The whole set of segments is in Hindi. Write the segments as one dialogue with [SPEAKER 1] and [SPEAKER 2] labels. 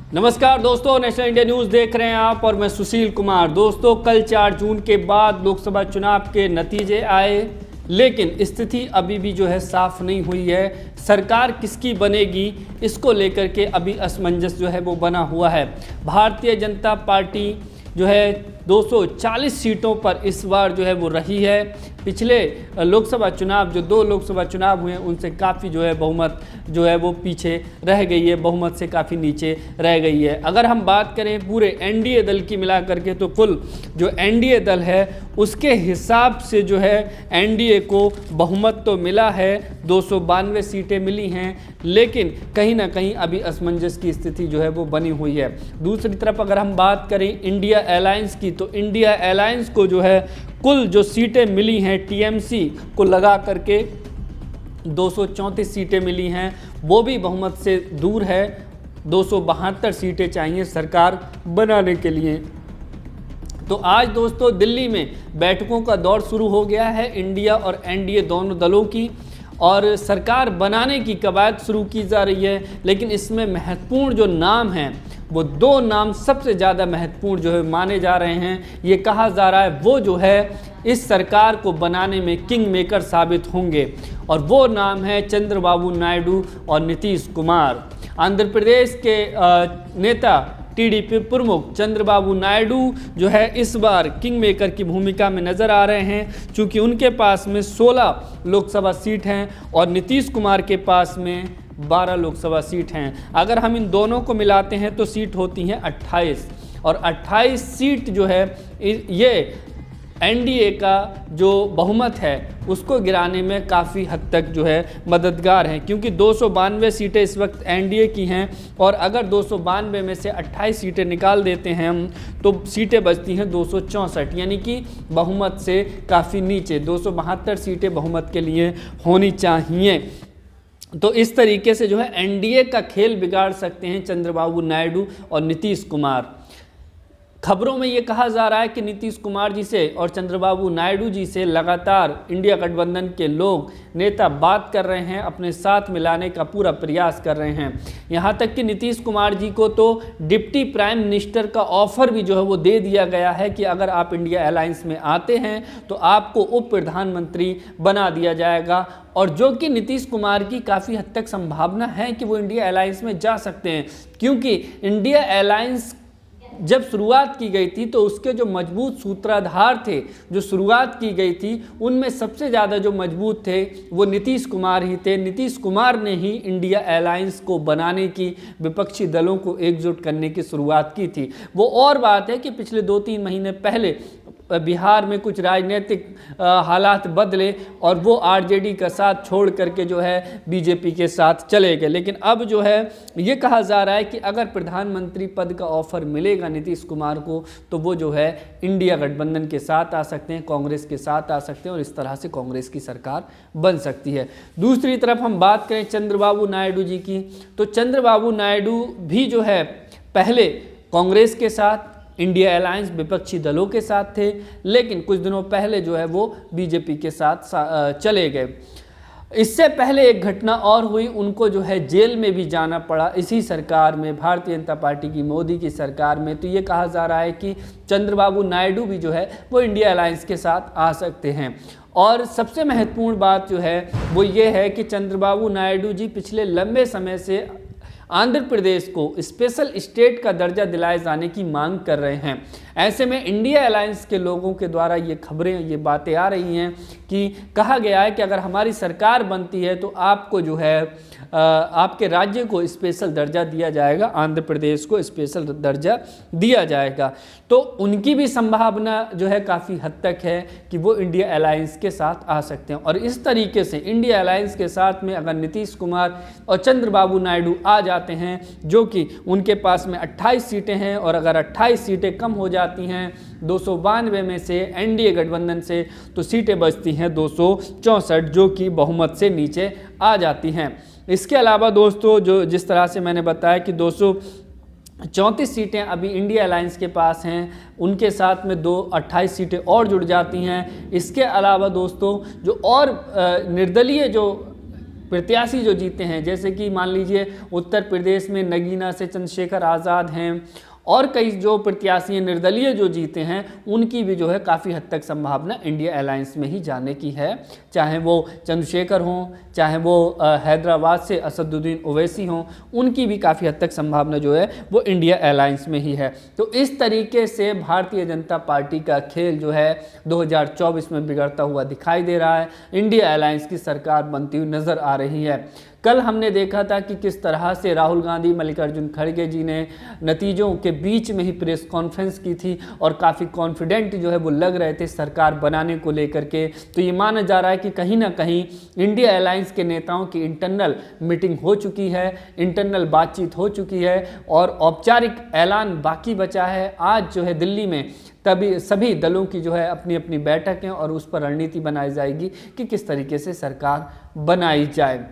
[SPEAKER 1] नमस्कार दोस्तों, नेशनल इंडिया न्यूज़ देख रहे हैं आप और मैं सुशील कुमार। दोस्तों, कल 4 जून के बाद लोकसभा चुनाव के नतीजे आए, लेकिन स्थिति अभी भी जो है साफ नहीं हुई है। सरकार किसकी बनेगी इसको लेकर के अभी असमंजस जो है वो बना हुआ है। भारतीय जनता पार्टी जो है 240 सीटों पर इस बार जो है वो रही है। पिछले लोकसभा चुनाव जो 2 लोकसभा चुनाव हुए उनसे काफ़ी जो है बहुमत जो है वो पीछे रह गई है, बहुमत से काफ़ी नीचे रह गई है। अगर हम बात करें पूरे एनडीए दल की मिला करके तो कुल जो एनडीए दल है उसके हिसाब से जो है एनडीए को बहुमत तो मिला है, 292 सीटें मिली हैं, लेकिन कहीं ना कहीं अभी असमंजस की स्थिति जो है वो बनी हुई है। दूसरी तरफ अगर हम बात करें इंडिया अलायंस की तो इंडिया अलायंस को जो है कुल जो सीटें मिली हैं टीएमसी को लगा करके 234 सीटें मिली हैं, वो भी बहुमत से दूर है। 272 सीटें चाहिए सरकार बनाने के लिए। तो आज दोस्तों दिल्ली में बैठकों का दौर शुरू हो गया है इंडिया और एनडीए दोनों दलों की, और सरकार बनाने की कवायद शुरू की जा रही है। लेकिन इसमें महत्वपूर्ण जो नाम हैं वो 2 नाम सबसे ज़्यादा महत्वपूर्ण जो है माने जा रहे हैं। ये कहा जा रहा है वो जो है इस सरकार को बनाने में किंग मेकर साबित होंगे, और वो नाम है चंद्रबाबू नायडू और नीतीश कुमार। आंध्र प्रदेश के नेता टीडीपी प्रमुख चंद्रबाबू नायडू जो है इस बार किंग मेकर की भूमिका में नज़र आ रहे हैं, क्योंकि उनके पास में 16 लोकसभा सीट हैं और नीतीश कुमार के पास में 12 लोकसभा सीट हैं। अगर हम इन दोनों को मिलाते हैं तो सीट होती हैं 28, और 28 सीट जो है ये एनडीए का जो बहुमत है उसको गिराने में काफ़ी हद तक जो है मददगार हैं, क्योंकि 292 सीटें इस वक्त एनडीए की हैं, और अगर 292 में से 28 सीटें निकाल देते हैं हम तो सीटें बचती हैं 264, यानी कि बहुमत से काफ़ी नीचे। 272 सीटें बहुमत के लिए होनी चाहिए। तो इस तरीके से जो है एनडीए का खेल बिगाड़ सकते हैं चंद्रबाबू नायडू और नीतीश कुमार। खबरों में ये कहा जा रहा है कि नीतीश कुमार जी से और चंद्रबाबू नायडू जी से लगातार इंडिया गठबंधन के लोग नेता बात कर रहे हैं, अपने साथ मिलाने का पूरा प्रयास कर रहे हैं। यहाँ तक कि नीतीश कुमार जी को तो डिप्टी प्राइम मिनिस्टर का ऑफर भी जो है वो दे दिया गया है कि अगर आप इंडिया अलायंस में आते हैं तो आपको उप प्रधानमंत्री बना दिया जाएगा, और जो कि नीतीश कुमार की काफ़ी हद तक संभावना है कि वो इंडिया अलायंस में जा सकते हैं, क्योंकि इंडिया अलायंस जब शुरुआत की गई थी तो उसके जो मजबूत सूत्रधार थे, जो शुरुआत की गई थी उनमें सबसे ज़्यादा जो मजबूत थे वो नीतीश कुमार ही थे। नीतीश कुमार ने ही इंडिया अलायंस को बनाने की, विपक्षी दलों को एकजुट करने की शुरुआत की थी। वो और बात है कि पिछले 2-3 महीने पहले बिहार में कुछ राजनीतिक हालात बदले और वो आरजेडी का साथ छोड़ करके जो है बीजेपी के साथ चले गए। लेकिन अब जो है ये कहा जा रहा है कि अगर प्रधानमंत्री पद का ऑफर मिलेगा नीतीश कुमार को तो वो जो है इंडिया गठबंधन के साथ आ सकते हैं, कांग्रेस के साथ आ सकते हैं, और इस तरह से कांग्रेस की सरकार बन सकती है। दूसरी तरफ हम बात करें चंद्रबाबू नायडू जी की, तो चंद्रबाबू नायडू भी जो है पहले कांग्रेस के साथ, इंडिया अलायंस विपक्षी दलों के साथ थे, लेकिन कुछ दिनों पहले जो है वो बीजेपी के साथ चले गए। इससे पहले एक घटना और हुई, उनको जो है जेल में भी जाना पड़ा इसी सरकार में, भारतीय जनता पार्टी की मोदी की सरकार में। तो ये कहा जा रहा है कि चंद्रबाबू नायडू भी जो है वो इंडिया अलायंस के साथ आ सकते हैं। और सबसे महत्वपूर्ण बात जो है वो ये है कि चंद्रबाबू नायडू जी पिछले लंबे समय से आंध्र प्रदेश को स्पेशल स्टेट का दर्जा दिलाए जाने की मांग कर रहे हैं। ऐसे में इंडिया अलायंस के लोगों के द्वारा ये खबरें, ये बातें आ रही हैं कि कहा गया है कि अगर हमारी सरकार बनती है तो आपको जो है आपके राज्य को स्पेशल दर्जा दिया जाएगा, आंध्र प्रदेश को स्पेशल दर्जा दिया जाएगा। तो उनकी भी संभावना जो है काफ़ी हद तक है कि वो इंडिया अलायंस के साथ आ सकते हैं। और इस तरीके से इंडिया अलायंस के साथ में अगर नीतीश कुमार और चंद्रबाबू नायडू आ जाते हैं, जो कि उनके पास में 28 सीटें हैं, और अगर 28 सीटें कम हो जाती हैं 292 में से एनडीए गठबंधन से, तो सीटें बचती हैं 264, जो कि बहुमत से नीचे आ जाती हैं। इसके अलावा दोस्तों जो जिस तरह से मैंने बताया कि 234 सीटें अभी इंडिया अलायंस के पास हैं, उनके साथ में 28 सीटें और जुड़ जाती हैं। इसके अलावा दोस्तों जो और निर्दलीय जो प्रत्याशी जो जीते हैं, जैसे कि मान लीजिए उत्तर प्रदेश में नगीना से चंद्रशेखर आज़ाद हैं और कई जो प्रत्याशी निर्दलीय जो जीते हैं, उनकी भी जो है काफ़ी हद तक संभावना इंडिया अलायंस में ही जाने की है। चाहे वो चंद्रशेखर हों, चाहे वो हैदराबाद से असदुद्दीन ओवैसी हों, उनकी भी काफ़ी हद तक संभावना जो है वो इंडिया अलायंस में ही है। तो इस तरीके से भारतीय जनता पार्टी का खेल जो है 2024 में बिगड़ता हुआ दिखाई दे रहा है। इंडिया अलायंस की सरकार बनती हुई नज़र आ रही है। कल हमने देखा था कि किस तरह से राहुल गांधी, मल्लिकार्जुन खड़गे जी ने नतीजों के बीच में ही प्रेस कॉन्फ्रेंस की थी और काफ़ी कॉन्फिडेंट जो है वो लग रहे थे सरकार बनाने को लेकर के। तो ये माना जा रहा है कि कहीं ना कहीं इंडिया अलायंस के नेताओं की इंटरनल मीटिंग हो चुकी है, इंटरनल बातचीत हो चुकी है और औपचारिक ऐलान बाकी बचा है। आज जो है दिल्ली में तभी सभी दलों की जो है अपनी अपनी बैठक है और उस पर रणनीति बनाई जाएगी कि किस तरीके से सरकार बनाई जाए।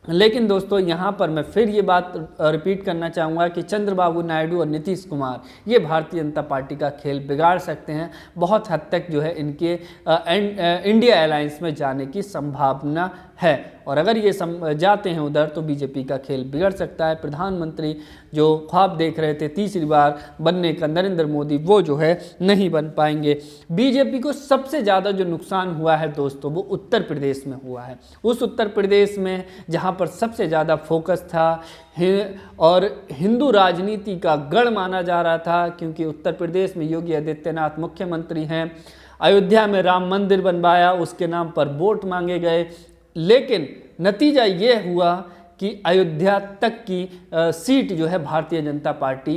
[SPEAKER 1] लेकिन दोस्तों यहाँ पर मैं फिर ये बात रिपीट करना चाहूँगा कि चंद्रबाबू नायडू और नीतीश कुमार ये भारतीय जनता पार्टी का खेल बिगाड़ सकते हैं। बहुत हद तक जो है इनके इंडिया अलायंस में जाने की संभावना है और अगर ये जाते हैं उधर तो बीजेपी का खेल बिगड़ सकता है। प्रधानमंत्री जो ख्वाब देख रहे थे तीसरी बार बनने का नरेंद्र मोदी, वो जो है नहीं बन पाएंगे। बीजेपी को सबसे ज़्यादा जो नुकसान हुआ है दोस्तों वो उत्तर प्रदेश में हुआ है। उस उत्तर प्रदेश में जहाँ पर सबसे ज़्यादा फोकस था और हिंदू राजनीति का गढ़ माना जा रहा था, क्योंकि उत्तर प्रदेश में योगी आदित्यनाथ मुख्यमंत्री हैं। अयोध्या में राम मंदिर बनवाया, उसके नाम पर वोट मांगे गए, लेकिन नतीजा ये हुआ कि अयोध्या तक की सीट जो है भारतीय जनता पार्टी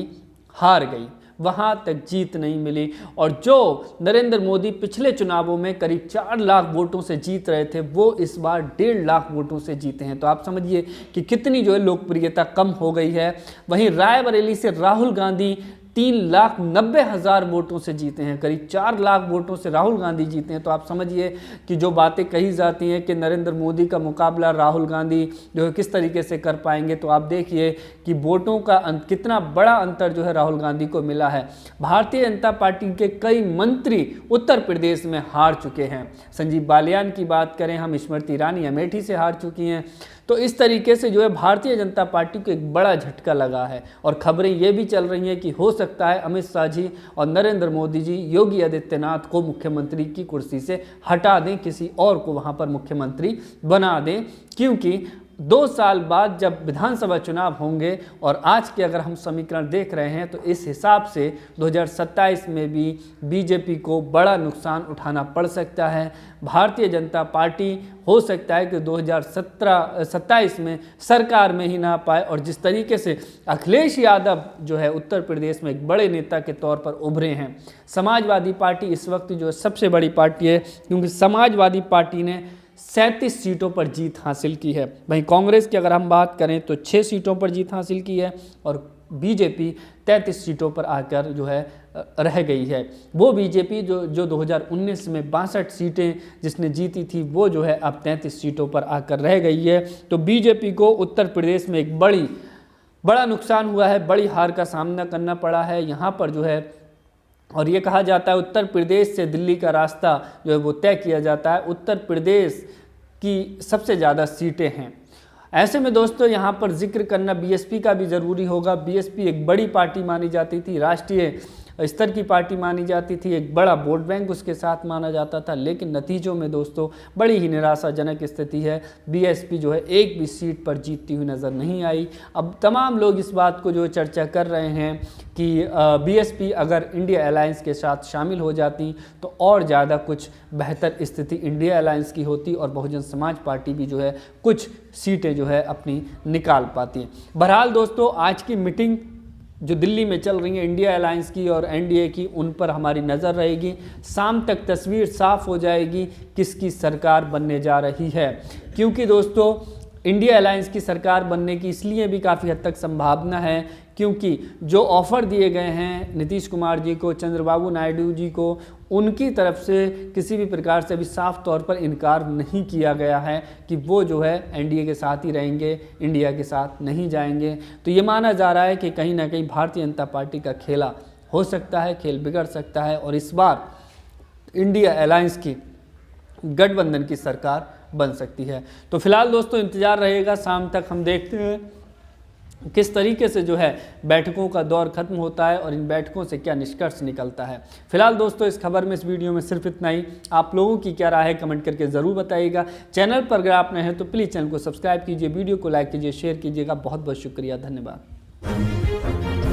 [SPEAKER 1] हार गई, वहाँ तक जीत नहीं मिली। और जो नरेंद्र मोदी पिछले चुनावों में करीब 4 लाख वोटों से जीत रहे थे, वो इस बार 1.5 लाख वोटों से जीते हैं। तो आप समझिए कि कितनी जो है लोकप्रियता कम हो गई है। वहीं रायबरेली से राहुल गांधी 3,90,000 वोटों से जीते हैं, करीब 4 लाख वोटों से राहुल गांधी जीते हैं। तो आप समझिए कि जो बातें कही जाती हैं कि नरेंद्र मोदी का मुकाबला राहुल गांधी जो है किस तरीके से कर पाएंगे, तो आप देखिए कि वोटों का कितना बड़ा अंतर जो है राहुल गांधी को मिला है। भारतीय जनता पार्टी के कई मंत्री उत्तर प्रदेश में हार चुके हैं। संजीव बालियान की बात करें हम, स्मृति ईरानी अमेठी से हार चुकी हैं। तो इस तरीके से जो है भारतीय जनता पार्टी को एक बड़ा झटका लगा है और खबरें ये भी चल रही हैं कि हो सकता है अमित शाह जी और नरेंद्र मोदी जी योगी आदित्यनाथ को मुख्यमंत्री की कुर्सी से हटा दें, किसी और को वहां पर मुख्यमंत्री बना दें, क्योंकि 2 साल बाद जब विधानसभा चुनाव होंगे और आज के अगर हम समीकरण देख रहे हैं तो इस हिसाब से 2027 में भी बीजेपी को बड़ा नुकसान उठाना पड़ सकता है। भारतीय जनता पार्टी हो सकता है कि 2027 में सरकार में ही ना पाए। और जिस तरीके से अखिलेश यादव जो है उत्तर प्रदेश में एक बड़े नेता के तौर पर उभरे हैं, समाजवादी पार्टी इस वक्त जो है सबसे बड़ी पार्टी है, क्योंकि समाजवादी पार्टी ने 37 सीटों पर जीत हासिल की है। वहीं कांग्रेस की अगर हम बात करें तो 6 सीटों पर जीत हासिल की है और बीजेपी 33 सीटों पर आकर जो है रह गई है। वो बीजेपी जो 2019 में 62 सीटें जिसने जीती थी, वो जो है अब 33 सीटों पर आकर रह गई है। तो बीजेपी को उत्तर प्रदेश में एक बड़ा नुकसान हुआ है, बड़ी हार का सामना करना पड़ा है यहाँ पर जो है। और ये कहा जाता है उत्तर प्रदेश से दिल्ली का रास्ता जो है वो तय किया जाता है। उत्तर प्रदेश की सबसे ज़्यादा सीटें हैं। ऐसे में दोस्तों यहाँ पर जिक्र करना बीएसपी का भी ज़रूरी होगा। बीएसपी एक बड़ी पार्टी मानी जाती थी, राष्ट्रीय स्तर की पार्टी मानी जाती थी, एक बड़ा वोट बैंक उसके साथ माना जाता था, लेकिन नतीजों में दोस्तों बड़ी ही निराशाजनक स्थिति है। बीएसपी जो है एक भी सीट पर जीतती हुई नज़र नहीं आई। अब तमाम लोग इस बात को जो चर्चा कर रहे हैं कि बीएसपी अगर इंडिया अलायंस के साथ शामिल हो जाती तो और ज़्यादा कुछ बेहतर स्थिति इंडिया अलायंस की होती और बहुजन समाज पार्टी भी जो है कुछ सीटें जो है अपनी निकाल पाती। बहरहाल दोस्तों, आज की मीटिंग जो दिल्ली में चल रही है इंडिया अलायंस की और एनडीए की, उन पर हमारी नज़र रहेगी। शाम तक तस्वीर साफ हो जाएगी किसकी सरकार बनने जा रही है, क्योंकि दोस्तों इंडिया अलायंस की सरकार बनने की इसलिए भी काफ़ी हद तक संभावना है क्योंकि जो ऑफ़र दिए गए हैं नीतीश कुमार जी को, चंद्रबाबू नायडू जी को, उनकी तरफ से किसी भी प्रकार से अभी साफ तौर पर इनकार नहीं किया गया है कि वो जो है एनडीए के साथ ही रहेंगे, इंडिया के साथ नहीं जाएंगे। तो ये माना जा रहा है कि कहीं ना कहीं भारतीय जनता पार्टी का खेला हो सकता है, खेल बिगड़ सकता है और इस बार इंडिया अलायंस की गठबंधन की सरकार बन सकती है। तो फिलहाल दोस्तों इंतजार रहेगा, शाम तक हम देखते हैं किस तरीके से जो है बैठकों का दौर खत्म होता है और इन बैठकों से क्या निष्कर्ष निकलता है। फिलहाल दोस्तों इस खबर में, इस वीडियो में सिर्फ इतना ही। आप लोगों की क्या राय है कमेंट करके ज़रूर बताइएगा। चैनल पर अगर आप नए हैं तो प्लीज़ चैनल को सब्सक्राइब कीजिए, वीडियो को लाइक कीजिए, शेयर कीजिएगा। बहुत बहुत शुक्रिया, धन्यवाद।